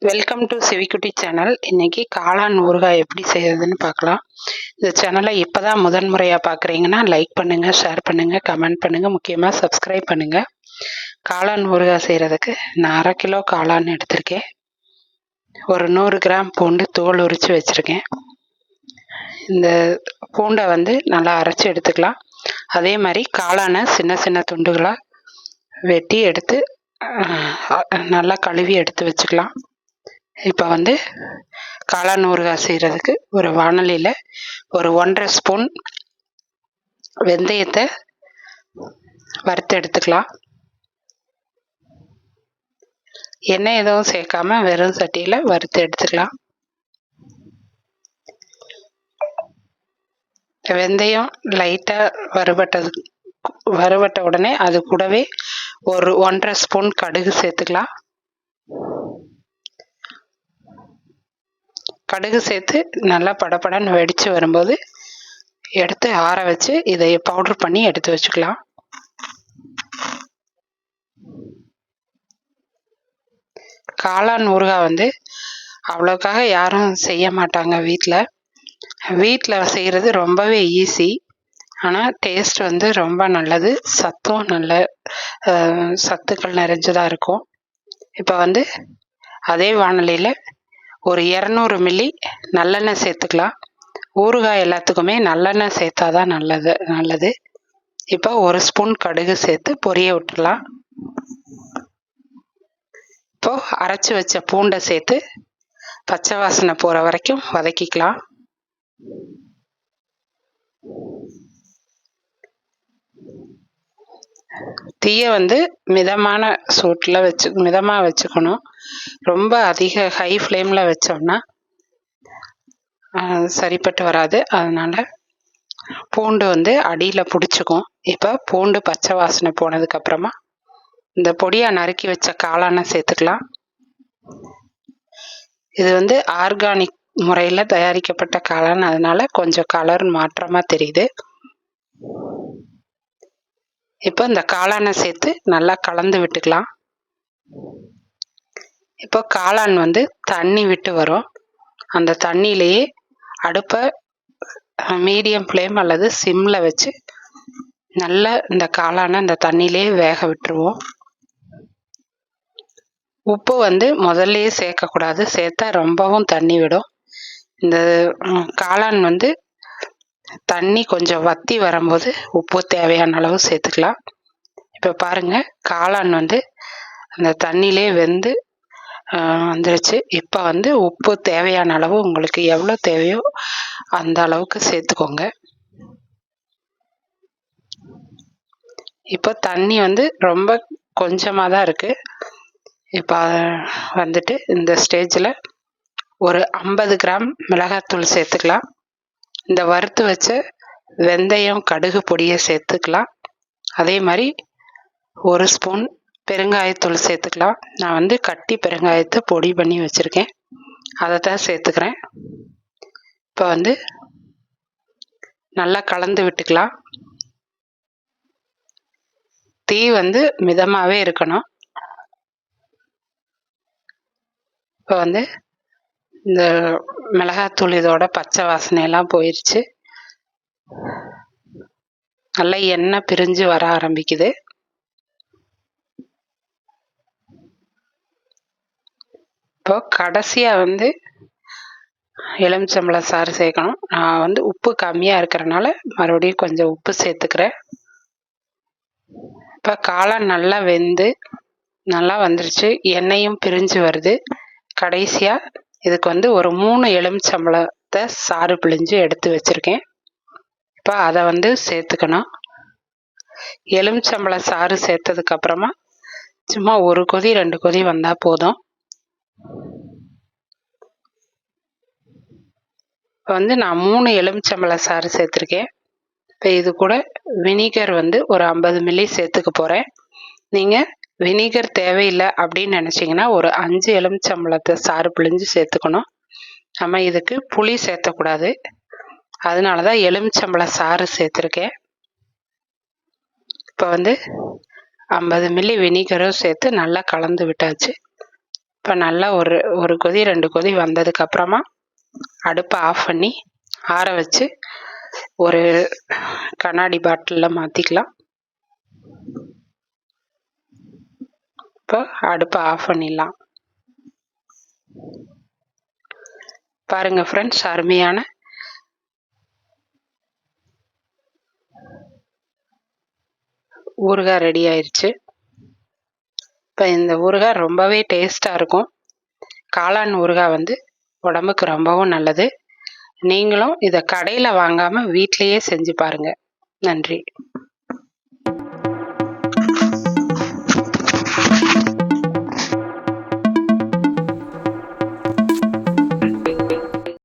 Welcome to சிவிக்குட்டி channel. இன்னைக்கு காளான் ஊறுகாய் எப்படி செய்யறதுன்னு பார்க்கலாம். இந்த சேனலை இப்போதான் முதன்முறையாக பார்க்குறீங்கன்னா லைக் பண்ணுங்கள், ஷேர் பண்ணுங்கள், கமெண்ட் பண்ணுங்கள், முக்கியமாக சப்ஸ்கிரைப் பண்ணுங்கள். காளான் ஊறுகாய் செய்கிறதுக்கு நான் 1/2 கிலோ காளான் எடுத்திருக்கேன். ஒரு 100 கிராம் பூண்டு தோல் உரித்து வச்சுருக்கேன். இந்த பூண்டை நல்லா அரைச்சி எடுத்துக்கலாம். அதே மாதிரி காளானை சின்ன சின்ன துண்டுகளாக வெட்டி எடுத்து நல்லா கழுவி எடுத்து வச்சுக்கலாம். இப்போ காளான் ஊறுகாய் செய்கிறதுக்கு ஒரு வாணலியில் ஒரு 1½ ஸ்பூன் வெந்தயத்தை வறுத்து எடுத்துக்கலாம். எண்ணெய் எதுவும் சேர்க்காம வெறும் சட்டியில் வறுத்து எடுத்துக்கலாம். வெந்தயம் லைட்டாக வறுபட்ட உடனே அது கூடவே ஒரு 1½ ஸ்பூன் கடுகு சேர்த்துக்கலாம். கடுகு சேர்த்து நல்லா படபடன்னு வெடித்து வரும்போது எடுத்து ஆற வச்சு இதை பவுடர் பண்ணி எடுத்து வச்சுக்கலாம். காளான் ஊறுகாய் அவ்வளோக்காக யாரும் செய்ய மாட்டாங்க. வீட்டில் செய்கிறது ரொம்பவே ஈஸி. ஆனால் டேஸ்ட் ரொம்ப நல்லது, சத்தும் நல்ல சத்துக்கள் நிறைஞ்சதாக இருக்கும். இப்போ அதே வாணலியில் ஒரு 200 மில்லி நல்லெண்ணெய் சேர்த்துக்கலாம். ஊறுகாய் எல்லாத்துக்குமே நல்லெண்ணெய் சேர்த்தாதான் நல்லது. இப்போ 1 ஸ்பூன் கடுகு சேர்த்து பொரிய விட்டுடலாம். இப்போ அரைச்சி வச்ச பூண்டை சேர்த்து பச்சை வாசனை போகிற வரைக்கும் வதக்கிக்கலாம். தீயை மிதமான சூட்டில் மிதமாக வச்சுக்கணும். ரொம்ப அதிக ஹை ஃப்ளேமில் வச்சோம்னா சரிப்பட்டு வராது. அதனால் பூண்டு அடியில் பிடிச்சிக்கும். இப்போ பூண்டு பச்சை வாசனை போனதுக்கப்புறமா இந்த பொடியாக நறுக்கி வச்ச காளானை சேர்த்துக்கலாம். இது ஆர்கானிக் முறையில் தயாரிக்கப்பட்ட காளான், அதனால் கொஞ்சம் கலர் மாற்றமாக தெரியுது. இப்போ இந்த காளானை சேர்த்து நல்லா கலந்து விட்டுக்கலாம். இப்போ காளான் தண்ணி விட்டு வரும். அந்த தண்ணியிலேயே அடுப்பை மீடியம் ஃப்ளேம் அல்லது சிம்மில் வச்சு நல்லா இந்த காளானை இந்த தண்ணியிலேயே வேக விட்டுருவோம். உப்பு முதல்லையே சேர்க்கக்கூடாது, சேர்த்தா ரொம்பவும் தண்ணி விடும். இந்த காளான் தண்ணி கொஞ்சம் வற்றி வரும்போது உப்பு தேவையான அளவு சேர்த்துக்கலாம். இப்போ பாருங்கள், காளான் அந்த தண்ணியிலே வெந்து வந்துருச்சு. இப்போ உப்பு தேவையான அளவு உங்களுக்கு எவ்வளோ தேவையோ அந்த அளவுக்கு சேர்த்துக்கோங்க. இப்போ தண்ணி ரொம்ப கொஞ்சமாக தான் இருக்குது. இப்போ இந்த ஸ்டேஜில் ஒரு 50 கிராம் மிளகாத்தூள் சேர்த்துக்கலாம். இந்த வறுத்து வச்ச வெந்தயம் கடுகு பொடியை சேர்த்துக்கலாம். அதே மாதிரி 1 ஸ்பூன் பெருங்காயத்தூள் சேர்த்துக்கலாம். நான் கட்டி பெருங்காயத்தை பொடி பண்ணி வச்சுருக்கேன், அதை தான் சேர்த்துக்கிறேன். இப்போ நல்லா கலந்து விட்டுக்கலாம். தீ மிதமாகவே இருக்கணும். இப்போ இந்த மிளகாத்தூள் இதோட பச்சை வாசனையெல்லாம் போயிடுச்சு. நல்லா எண்ணெய் பிரிஞ்சு வர ஆரம்பிக்குது. இப்போ கடைசியாக எலுமிச்சம்பழம் சாறு சேர்க்கணும். நான் உப்பு கம்மியாக இருக்கிறனால மறுபடியும் கொஞ்சம் உப்பு சேர்த்துக்கிறேன். இப்போ காளான் நல்லா வெந்து நல்லா வந்துருச்சு, எண்ணெயும் பிரிஞ்சு வருது. கடைசியாக இதுக்கு ஒரு 3 எலுமிச்சம்பழத்தை சாறு பிழிஞ்சு எடுத்து வச்சுருக்கேன். இப்போ அதை சேர்த்துக்கணும். எலுமிச்சம்பழ சாறு சேர்த்ததுக்கப்புறமா சும்மா 1 கொதி 2 கொதி வந்தால் போதும். இப்போ நான் 3 எலுமிச்சம்பழ சாறு சேர்த்துருக்கேன். இப்போ இது கூட வினிகர் ஒரு 50 மில்லி சேர்த்துக்க போகிறேன். நீங்கள் வினிகர் தேவையில்லை அப்படின்னு நினச்சிங்கன்னா ஒரு 5 எலுமிச்சம்பழத்தை சாறு பிழிஞ்சு சேர்த்துக்கணும். நம்ம இதுக்கு புளி சேர்த்தக்கூடாது, அதனால தான் எலுமிச்சம்பழ சாறு சேர்த்துருக்கேன். இப்போ 50 மில்லி வினிகரும் சேர்த்து நல்லா கலந்து விட்டாச்சு. இப்போ நல்லா ஒரு கொதி 2 கொதி வந்ததுக்கப்புறமா அடுப்பை ஆஃப் பண்ணி ஆற வச்சு ஒரு கண்ணாடி பாட்டிலில் மாற்றிக்கலாம். இப்போ அடுப்பை ஆஃப் பண்ணிடலாம். பாருங்க ஃப்ரெண்ட்ஸ், அருமையான ஊறுகாய் ரெடி ஆயிடுச்சு. இப்போ இந்த ஊறுகாய் ரொம்பவே டேஸ்ட்டாக இருக்கும். காளான் ஊறுகாய் உடம்புக்கு ரொம்பவும் நல்லது. நீங்களும் இதை கடையில் வாங்காமல் வீட்டிலையே செஞ்சு பாருங்கள். நன்றி.